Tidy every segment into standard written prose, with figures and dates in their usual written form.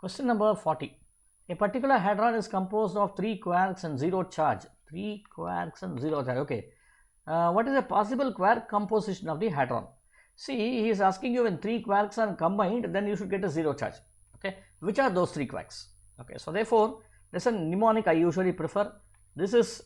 Question number 40. A particular hadron is composed of 3 quarks and 0 charge. 3 quarks and 0 charge. Okay. What is a possible quark composition of the hadron? See, he is asking you when 3 quarks are combined, then you should get a 0 charge. Okay. Which are those 3 quarks? Okay. So, therefore, this is a mnemonic I usually prefer. This is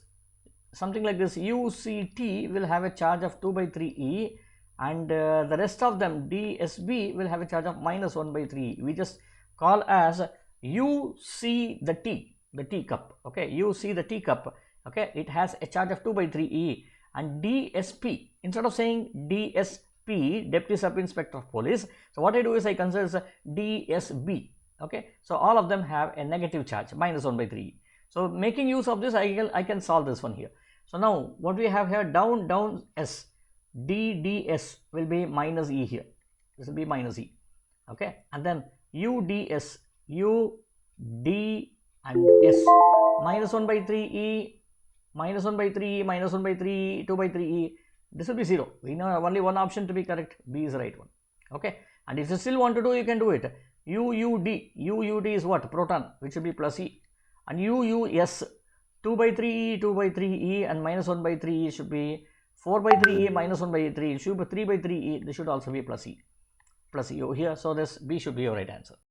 something like this. UCT will have a charge of 2 by 3e, and the rest of them DSB will have a charge of minus 1 by 3e. We just call as UC the teacup. Okay, UC the teacup. Okay, it has a charge of 2 by 3e, and DSP, instead of saying DSP, Deputy Sub Inspector of Police, so what I do is I consider as DSB. Okay, so all of them have a negative charge, minus 1 by 3e. So making use of this, I can solve this one here. So now what we have here, down S, DDS will be minus E here. This will be minus E. Okay, and then UDS, UD and S, minus 1 by 3E, minus 1 by 3E, minus 1 by 3E, 2 by 3E. This will be 0. We know only one option to be correct. B is the right one. Okay, and if you still want to do, you can do it. UUD is what? Proton, which will be plus E. And UUS, 2 by 3E, 2 by 3E, and minus 1 by 3E should be 4 by 3E, minus 1 by 3, should be 3 by 3E. This should also be plus E over here. So this B should be your right answer.